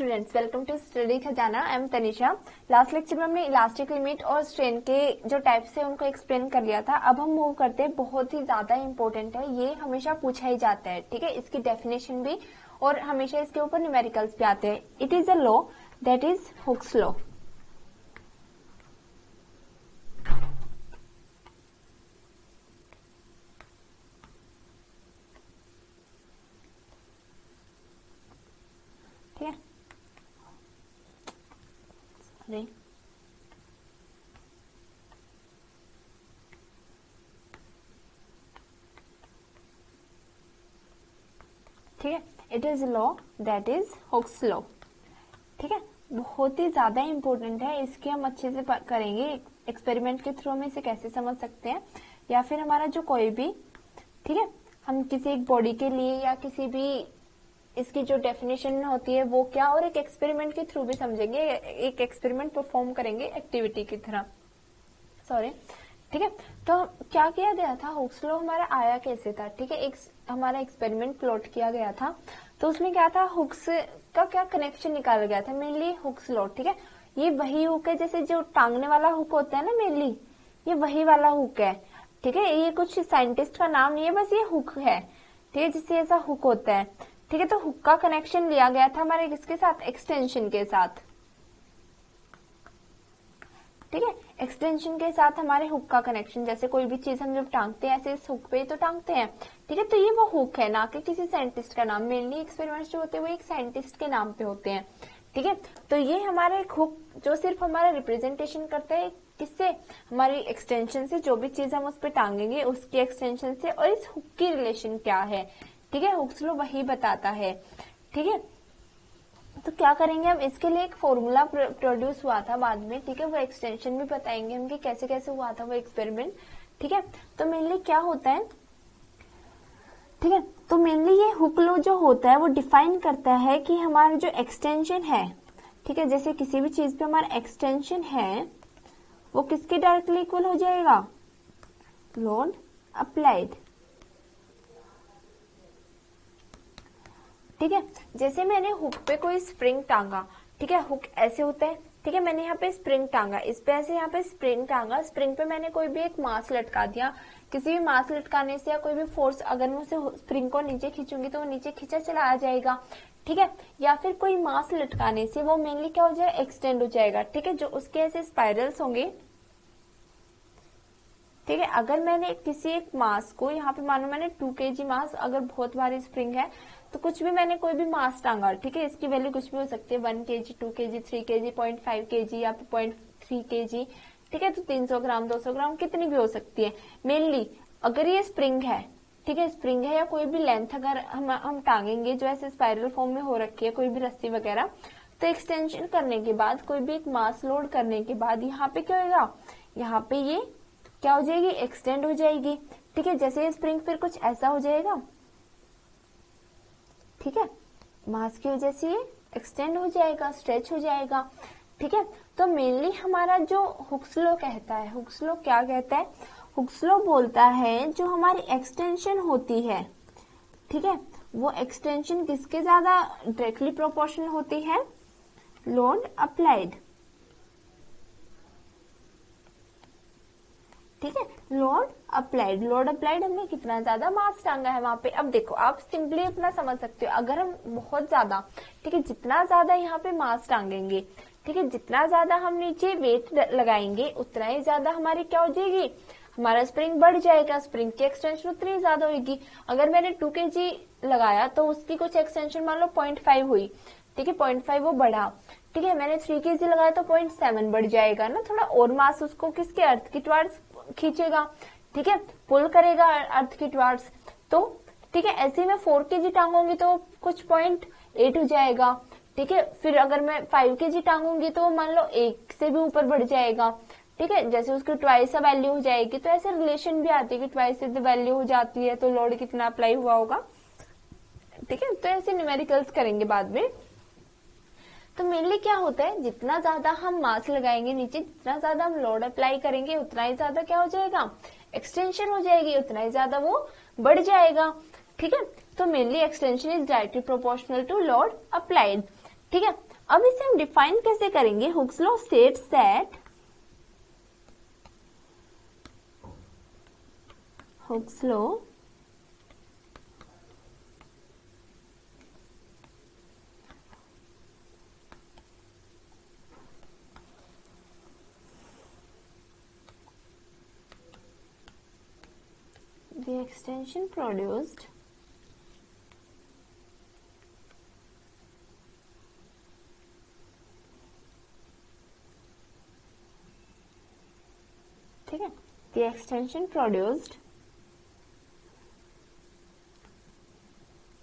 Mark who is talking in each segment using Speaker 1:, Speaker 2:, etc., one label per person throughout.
Speaker 1: Students, welcome to study खजाना। I am Tanisha. Last lecture में हमने इलास्टिक लिमिट और स्ट्रेन के जो टाइप्स है उनको एक्सप्लेन कर लिया था। अब हम मूव करते हैं, बहुत ही ज्यादा इंपॉर्टेंट है, ये हमेशा पूछा ही जाता है, ठीक है। इसकी डेफिनेशन भी और हमेशा इसके ऊपर न्यूमेरिकल्स भी आते हैं। It is a law that is Hooke's law. ठीक है, सॉरी, ठीक है। It is law that is Hooke's law, ठीक है। बहुत ही ज्यादा इंपॉर्टेंट है, इसके हम अच्छे से करेंगे। एक्सपेरिमेंट के थ्रू हम इसे कैसे समझ सकते हैं, या फिर हमारा जो कोई भी, ठीक है, हम किसी एक बॉडी के लिए या किसी भी इसकी जो डेफिनेशन होती है वो क्या, और एक एक्सपेरिमेंट के थ्रू भी समझेंगे। एक एक्सपेरिमेंट परफॉर्म करेंगे एक्टिविटी की तरह, सॉरी, ठीक है। तो क्या किया गया था, हुक्स लॉ हमारा आया कैसे था, ठीक है। एक हमारा एक्सपेरिमेंट प्लॉट किया गया था, तो उसमें क्या था, हुक्स का क्या कनेक्शन निकाला गया था, मेनली हुक्स लॉ, ठीक है। ये वही हुक है, जैसे जो टांगने वाला हुक होता है ना, मेनली ये वही वाला हुक है, ठीक है। ये कुछ साइंटिस्ट का नाम नहीं है, बस ये हुक है, ठीक है, जिससे ऐसा हुक होता है, ठीक है। तो हुक का कनेक्शन लिया गया था हमारे किसके साथ, एक्सटेंशन के साथ, ठीक है। एक्सटेंशन के साथ हमारे हुक का कनेक्शन, जैसे कोई भी चीज हम जब टांगते हैं ऐसे इस हुक पे तो टांगते हैं, ठीक है। तो ये वो हुक है, ना कि किसी साइंटिस्ट का नाम। मेनली एक्सपेरिमेंट्स जो होते हैं वो एक साइंटिस्ट के नाम पे होते हैं, ठीक है। तो ये हमारा एक हुक जो सिर्फ हमारा रिप्रेजेंटेशन करता है, किससे, हमारी एक्सटेंशन से, जो भी चीज हम उस पर टांगेंगे उसकी एक्सटेंशन से, और इस हुक की रिलेशन क्या है, ठीक है। हुक्स लॉ वही बताता है, ठीक है। तो क्या करेंगे हम, इसके लिए एक फॉर्मूला प्रोड्यूस हुआ था बाद में, ठीक है। वो एक्सटेंशन भी बताएंगे हम कि कैसे कैसे हुआ था वो एक्सपेरिमेंट, ठीक है। तो मेनली क्या होता है, ठीक है, तो मेनली ये हुक लॉ जो होता है वो डिफाइन करता है कि हमारा जो एक्सटेंशन है, ठीक है, जैसे किसी भी चीज पे हमारा एक्सटेंशन है वो किसके डायरेक्टली इक्वल हो जाएगा, लोड अप्लाइड, ठीक है। जैसे मैंने हुक पे कोई स्प्रिंग टांगा, ठीक है, हुक ऐसे होता है, ठीक है। मैंने यहाँ पे स्प्रिंग टांगा, इस पे ऐसे यहाँ पे स्प्रिंग टांगा, स्प्रिंग पे मैंने कोई भी एक मास लटका दिया। किसी भी मास लटकाने से या कोई भी फोर्स, अगर मैं उसे स्प्रिंग को नीचे खींचूंगी तो वो नीचे खींचा चला आ जाएगा, ठीक है। या फिर कोई मास लटकाने से वो मेनली क्या हो जाएगा, एक्सटेंड हो जाएगा, ठीक है। जो उसके ऐसे स्पाइरल्स होंगे, ठीक है। अगर मैंने किसी एक मास को, यहाँ पे मानो मैंने 2 kg मास, अगर बहुत भारी स्प्रिंग है तो कुछ भी मैंने कोई भी मास टांगा, ठीक है, इसकी वैल्यू कुछ भी हो सकती है, 1 kg, 2 kg, 3 kg, 0.5 kg या फिर 0.3 kg, ठीक है। तो 300 ग्राम, 200 ग्राम, कितनी भी हो सकती है। मेनली अगर ये स्प्रिंग है, ठीक है, स्प्रिंग है या कोई भी लेंथ अगर हम टांगेंगे जो ऐसे स्पाइरल फॉर्म में हो रखी है, कोई भी रस्सी वगैरह, तो एक्सटेंशन करने के बाद, कोई भी एक मास लोड करने के बाद यहाँ पे क्या होगा, यहाँ पे ये क्या हो जाएगी, एक्सटेंड हो जाएगी, ठीक है। जैसे ये स्प्रिंग फिर कुछ ऐसा हो जाएगा, ठीक है, मास की वजह से ये एक्सटेंड हो जाएगा, स्ट्रेच हो जाएगा, ठीक है। तो मेनली हमारा जो हुक्स लॉ कहता है, हुक्स लॉ क्या कहता है, हुक्स लॉ बोलता है जो हमारी एक्सटेंशन होती है, ठीक है, वो एक्सटेंशन किसके ज्यादा डायरेक्टली प्रोपोर्शनल होती है, लोड अप्लाइड, ठीक है। लोड अप्लाइड, लोड अप्लाइड हमने कितना ज्यादा मास टांगा है वहां पे। अब देखो, आप सिंपली अपना समझ सकते हो, अगर हम बहुत ज्यादा, ठीक है, जितना ज्यादा यहाँ पे मास टांगेंगे, ठीक है, जितना ज्यादा हम नीचे वेट लगाएंगे उतना ही ज्यादा हमारी क्या हो जाएगी, हमारा स्प्रिंग बढ़ जाएगा, स्प्रिंग की एक्सटेंशन उतनी ज्यादा होगी। अगर मैंने 2 kg लगाया तो उसकी कुछ एक्सटेंशन मान लो 0.5 हुई, ठीक है, 0.5 वो बढ़ा, ठीक है। मैंने 3 kg लगाया तो 0.7 बढ़ जाएगा ना, थोड़ा और मास उसको किसके, अर्थ की टुवर्ड्स खींचेगा, ठीक है, पुल करेगा अर्थ की टुवर्ड्स, तो ठीक है। ऐसे में 4 kg टांगूंगी तो कुछ 0.8 हो जाएगा, ठीक है। फिर अगर मैं 5 kg टांगूंगी तो मान लो 1 से भी ऊपर बढ़ जाएगा, ठीक है, जैसे उसकी ट्वाइस वैल्यू हो जाएगी। तो ऐसे रिलेशन भी आती है कि ट्वाइस वैल्यू हो जाती है तो लोड कितना अप्लाई हुआ होगा, ठीक है। तो ऐसे न्यूमेरिकल्स करेंगे बाद में। तो मेनली क्या होता है, जितना ज्यादा हम मास लगाएंगे नीचे, जितना ज्यादा हम लोड अप्लाई करेंगे उतना ही ज्यादा क्या हो जाएगा, एक्सटेंशन हो जाएगी, उतना ही ज्यादा वो बढ़ जाएगा, ठीक है। तो mainly extension is directly proportional to load applied, ठीक है। अब इसे हम डिफाइन कैसे करेंगे? Hooke's law states that Hooke's law the extension produced ठीक है, the extension produced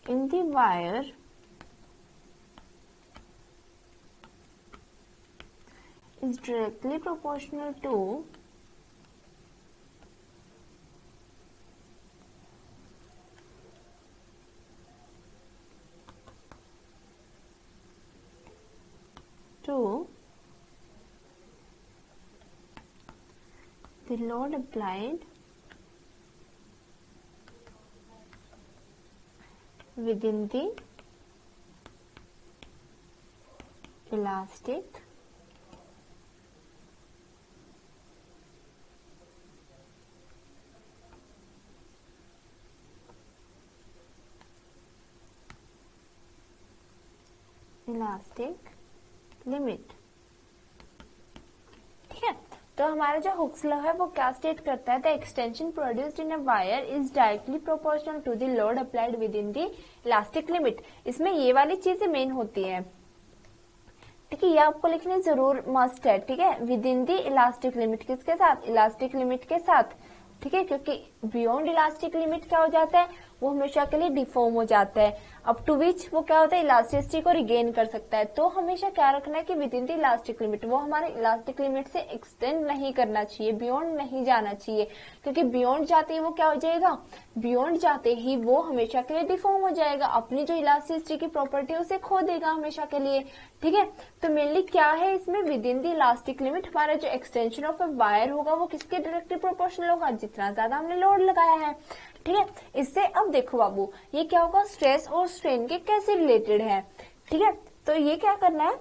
Speaker 1: in the wire is directly proportional to the load applied within the elastic limit. ठीक है, तो हमारा जो हुक्स लॉ है वो क्या स्टेट करता है? The extension produced in a wire is directly proportional to the load applied within the elastic limit. इसमें ये वाली चीजें मेन होती है, ठीक है, ये आपको लिखने जरूर मस्ट है। ठीक है, with in the elastic limit, किसके साथ? इलास्टिक लिमिट के साथ। ठीक है, क्योंकि बियॉन्ड इलास्टिक लिमिट क्या हो जाता है? वो हमेशा के लिए डिफॉर्म हो जाता है, अप टू विच वो क्या होता है? इलास्टिसिटी को रिगेन कर सकता है। तो हमेशा क्या रखना है कि with in the elastic limit, वो हमारे इलास्टिक लिमिट से एक्सटेंड नहीं करना चाहिए, बियॉन्ड नहीं जाना चाहिए, क्योंकि बियॉन्ड जाते ही वो क्या हो जाएगा? बियॉन्ड जाते ही वो हमेशा के लिए डिफॉर्म हो जाएगा, अपनी जो इलास्टिसिटी की प्रॉपर्टी उसे खो देगा हमेशा के लिए। ठीक है, तो मेनली क्या है इसमें? With in the elastic limit हमारा जो एक्सटेंशन ऑफ अ वायर होगा वो किसके डायरेक्टली प्रोपोर्शनल होगा? जितना ज्यादा हमने लोड लगाया है। ठीक है, इससे अब देखो बाबू, ये क्या होगा? स्ट्रेस और स्ट्रेन के कैसे रिलेटेड है। ठीक है, तो ये क्या करना है?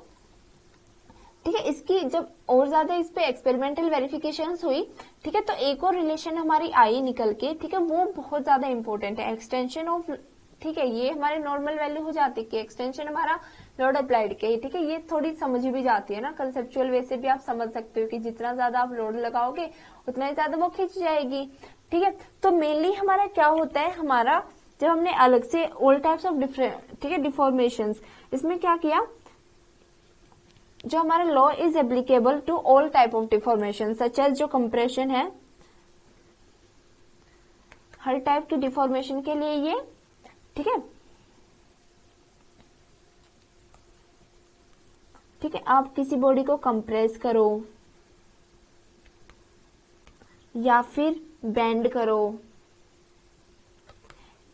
Speaker 1: ठीक है, इसकी जब और ज्यादा इस पे एक्सपेरिमेंटल वेरिफिकेशन हुई, ठीक है, तो एक और रिलेशन हमारी आई निकल के, ठीक है, वो बहुत ज्यादा इंपॉर्टेंट है। एक्सटेंशन ऑफ, ठीक है, ये हमारे नॉर्मल वैल्यू हो जाती है कि एक्सटेंशन हमारा लोड अप्लाइड के। ठीक है, ये थोड़ी समझ भी जाती है ना, कंसेप्चुअल वे से भी आप समझ सकते हो कि जितना ज्यादा आप लोड लगाओगे उतना ही ज्यादा वो खिंच जाएगी। ठीक है, तो मेनली हमारा क्या होता है? हमारा जब हमने अलग से ऑल टाइप्स ऑफ डिफरेंट, ठीक है, डिफॉर्मेशंस, इसमें क्या किया? जो हमारा law is applicable to all type of deformation, such as जो कंप्रेशन है, हर टाइप की डिफॉर्मेशन के लिए ये, ठीक है, ठीक है, आप किसी बॉडी को कंप्रेस करो या फिर बेंड करो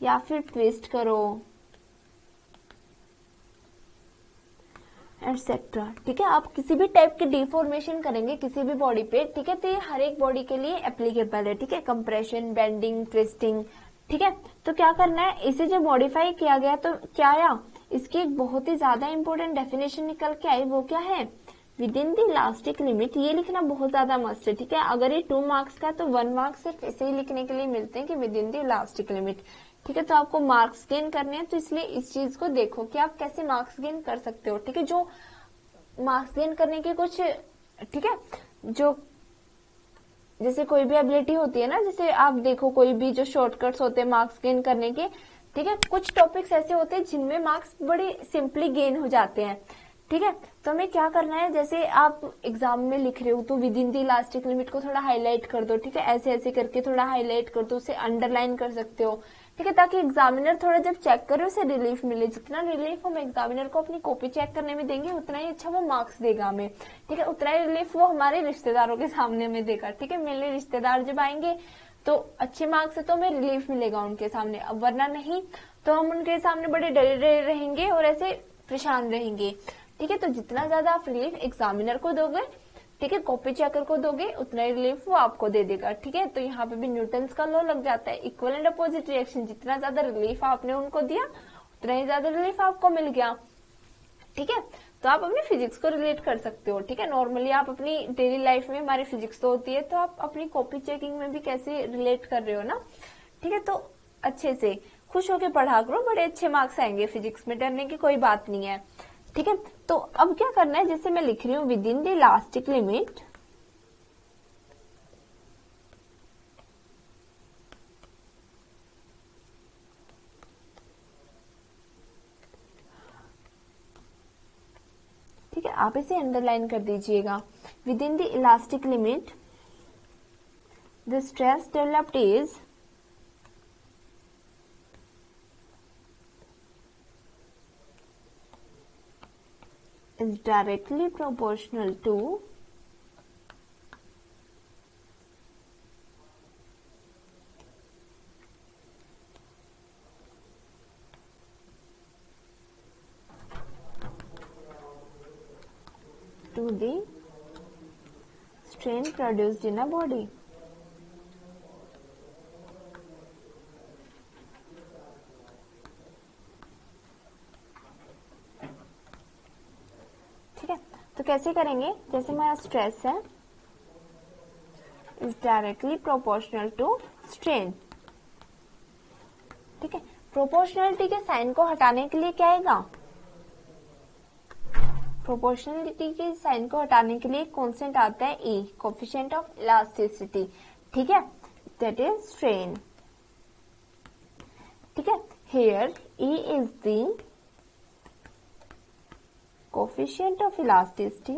Speaker 1: या फिर ट्विस्ट करो एटसेट्रा। ठीक है, आप किसी भी टाइप की डिफॉर्मेशन करेंगे किसी भी बॉडी पे, ठीक है, तो ये हर एक बॉडी के लिए एप्लीकेबल है। ठीक है, कंप्रेशन, बेंडिंग, ट्विस्टिंग। ठीक है, तो क्या करना है? इसे जब मॉडिफाई किया गया तो क्या आया? इसकी एक बहुत ही ज्यादा इंपॉर्टेंट डेफिनेशन निकल के आई, वो क्या है? With in the elastic limit. ये लिखना बहुत ज्यादा मस्ट है। ठीक है, अगर ये 2 मार्क्स का तो 1 मार्क्स सिर्फ इसे ही लिखने के लिए मिलते हैं कि with in the elastic limit. ठीक है, तो आपको मार्क्स गेन करने हैं, तो इसलिए इस चीज को देखो कि आप कैसे मार्क्स गेन कर सकते हो। ठीक है, जो मार्क्स गेन करने के कुछ, ठीक है, जो जैसे कोई भी एबिलिटी होती है ना, जैसे आप देखो कोई भी जो शॉर्टकट्स होते हैं मार्क्स गेन करने के, ठीक है, कुछ टॉपिक्स ऐसे होते हैं जिनमें मार्क्स बड़ी सिंपली गेन हो जाते हैं। ठीक है, तो हमें क्या करना है? जैसे आप एग्जाम में लिख रहे हो तो with in the elastic limit को थोड़ा हाईलाइट कर दो। ठीक है, ऐसे ऐसे करके थोड़ा हाईलाइट कर दो, उसे अंडरलाइन कर सकते हो। ठीक है, ताकि एग्जामिनर थोड़ा जब चेक करे उसे रिलीफ मिले। जितना रिलीफ हम एग्जामिनर को अपनी कॉपी चेक करने में देंगे उतना ही अच्छा वो मार्क्स देगा हमें। ठीक है, उतना ही रिलीफ वो हमारे रिश्तेदारों के सामने में देगा। ठीक है, मेरे रिश्तेदार जब आएंगे तो अच्छे मार्क्स से तो हमें रिलीफ मिलेगा उनके सामने, अब वरना नहीं तो हम उनके सामने बड़े डरे रहेंगे और ऐसे परेशान रहेंगे। ठीक है, तो जितना ज्यादा आप रिलीफ एग्जामिनर को दोगे, ठीक है, कॉपी चेकर को दोगे, उतना ही रिलीफ वो आपको दे देगा। ठीक है, तो यहाँ पे भी न्यूटन्स का लॉ लग जाता है, इक्वल एंड अपोजिट रिएक्शन। जितना ज्यादा रिलीफ आपने उनको दिया उतना ही ज्यादा रिलीफ आपको मिल गया। ठीक है, तो आप अपनी फिजिक्स को रिलेट कर सकते हो। ठीक है, नॉर्मली आप अपनी डेली लाइफ में, हमारी फिजिक्स तो होती है, तो आप अपनी कॉपी चेकिंग में भी कैसे रिलेट कर रहे हो ना। ठीक है, तो अच्छे से खुश होके पढ़ा करो, बड़े अच्छे मार्क्स आएंगे फिजिक्स में, डरने की कोई बात नहीं है। ठीक है, तो अब क्या करना है, जैसे मैं लिख रही हूँ with in the elastic limit, ठीक है, आप इसे अंडरलाइन कर दीजिएगा। With in the elastic limit the stress developed is directly proportional to the strain produced in a body। ठीक है, तो कैसे करेंगे, जैसे हमारा स्ट्रेस है is directly proportional to strain. ठीक है, प्रोपोर्शनलिटी के साइन को हटाने के लिए क्या आएगा, प्रोपोर्शनलिटी के साइन को हटाने के लिए कांस्टेंट आता है ई, कोफिशिएंट ऑफ इलास्टिसिटी। ठीक है, दैट इज स्ट्रेन। ठीक है, here E is the coefficient of elasticity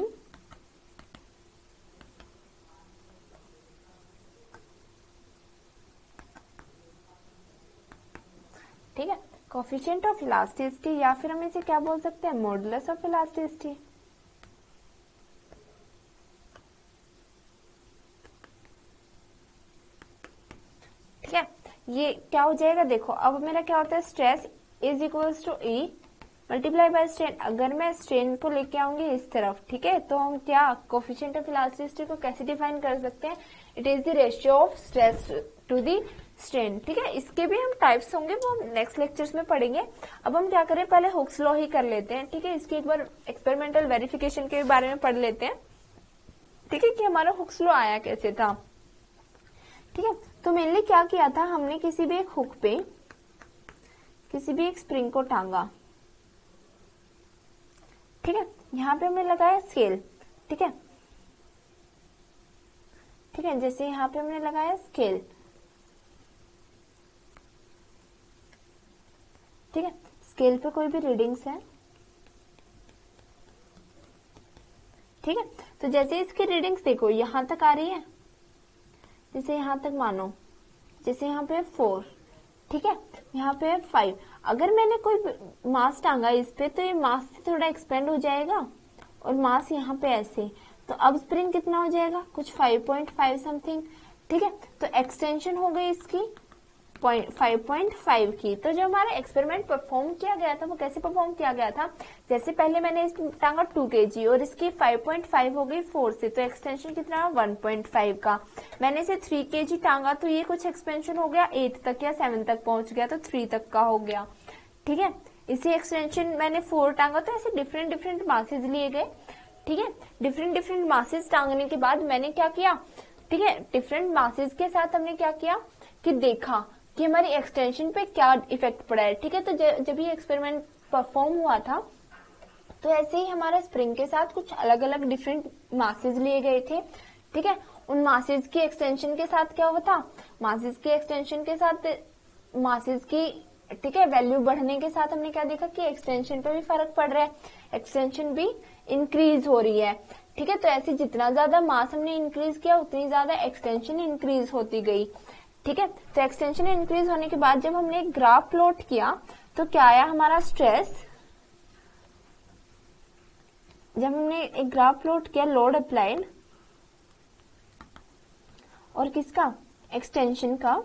Speaker 1: ठीक है, कोफिशिएंट ऑफ इलास्टिसिटी, या फिर हम इसे क्या बोल सकते हैं, मॉडुलस ऑफ इलास्टिसिटी। ठीक है, ये क्या हो जाएगा, देखो अब मेरा क्या होता है, stress is equals to E multiply by strain. अगर मैं स्ट्रेन को लेके आऊंगी इस तरफ, ठीक है, तो हम क्या कोफिशिएंट ऑफ इलास्टिसिटी को कैसे डिफाइन कर सकते हैं, it is the ratio of stress to the strain. ठीक है, इसके भी हम टाइप्स होंगे, वो हम नेक्स्ट लेक्चर्स में पढ़ेंगे। अब हम क्या करें, पहले हुक्स लॉ ही कर लेते हैं। ठीक है, इसकी एक बार एक्सपेरिमेंटल वेरिफिकेशन के बारे में पढ़ लेते हैं। ठीक है, कि हमारा हुक्स लॉ आया कैसे था। ठीक है, तो मेनली क्या किया था, हमने किसी भी एक हुक पे किसी भी एक स्प्रिंग को टांगा। ठीक है, यहाँ पे हमने लगाया स्केल। ठीक है, ठीक है, जैसे यहाँ पे हमने लगाया स्केल। ठीक है, स्केल पे कोई भी रीडिंग्स है। ठीक है, तो जैसे इसकी रीडिंग्स देखो यहां तक आ रही है, जैसे यहां तक मानो, जैसे यहाँ पे 4, ठीक है, यहाँ पे 5। अगर मैंने कोई मास टांगा इस पे, तो ये मास से थोड़ा एक्सपेंड हो जाएगा और मास यहाँ पे ऐसे, तो अब स्प्रिंग कितना हो जाएगा, कुछ 5.5 समथिंग। ठीक है, तो एक्सटेंशन हो गई इसकी 5.5 की। तो जो हमारा एक्सपेरिमेंट परफॉर्म किया गया था वो कैसे परफॉर्म किया गया था, जैसे पहले मैंने इस टांगा 2 kg और इसकी 5.5 हो गई 4 से, तो एक्सटेंशन कितना 1.5 का। मैंने इसे 3 kg टांगा, तो ये कुछ एक्सपेंशन हो गया 8 तक या 7 तक पहुंच गया, तो 3 तक का हो गया। ठीक है, इसी एक्सटेंशन मैंने 4 टांगा, तो ऐसे डिफरेंट डिफरेंट मासेज लिए गए। ठीक है, डिफरेंट डिफरेंट मासेज टांगने के बाद मैंने क्या किया, ठीक है, डिफरेंट मासेज के साथ हमने क्या किया कि देखा कि हमारी एक्सटेंशन पे क्या इफेक्ट पड़ा है। ठीक है, तो जब ये एक्सपेरिमेंट परफॉर्म हुआ था, तो ऐसे ही हमारा स्प्रिंग के साथ कुछ अलग अलग डिफरेंट मासेज लिए गए थे। ठीक है, उन मासेज की एक्सटेंशन के साथ क्या हुआ था, मासेज की एक्सटेंशन के साथ मासेज की, ठीक है, वैल्यू बढ़ने के साथ हमने क्या देखा कि एक्सटेंशन पे भी फर्क पड़ रहा है, एक्सटेंशन भी इंक्रीज हो रही है। ठीक है, तो ऐसे जितना ज्यादा मास हमने इंक्रीज किया उतनी ज्यादा एक्सटेंशन इंक्रीज होती गई। ठीक है, तो एक्सटेंशन इंक्रीज होने के बाद जब हमने एक ग्राफ प्लॉट किया, तो क्या आया हमारा स्ट्रेस, जब हमने एक ग्राफ प्लॉट किया लोड अप्लाइड और किसका, एक्सटेंशन का।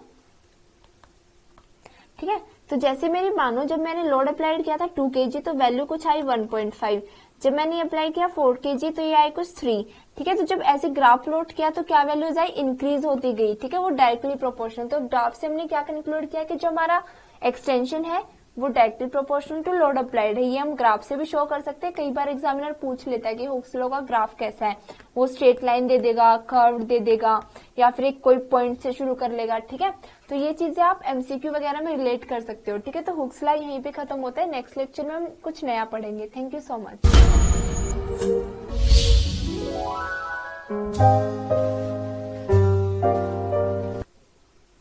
Speaker 1: ठीक है, तो जैसे मेरी मानो जब मैंने लोड अप्लाइड किया था 2 kg, तो वैल्यू कुछ आई 1.5। जब मैंने अप्लाई किया 4 kg, तो ये आई कुछ 3। ठीक है, तो जब ऐसे ग्राफ प्लॉट किया तो क्या वैल्यूज आई, इंक्रीज होती गई। ठीक है, वो डायरेक्टली प्रोपोर्शनल। तो ग्राफ से हमने क्या कंक्लूड किया कि जो हमारा एक्सटेंशन है वो directly proportional to load applied है। ये हम ग्राफ से भी शो कर सकते हैं। कई बार एग्जामिनर पूछ लेता है कि हुक्स लॉ का ग्राफ कैसा है, वो स्ट्रेट लाइन दे देगा, कर्व दे देगा, या फिर एक कोई पॉइंट से शुरू कर लेगा। ठीक है, तो ये चीजें आप एमसीक्यू वगैरह में रिलेट कर सकते हो। ठीक है, तो हुक्स लॉ यहीं पे खत्म होता है। नेक्स्ट लेक्चर में हम कुछ नया पढ़ेंगे। Thank you so much.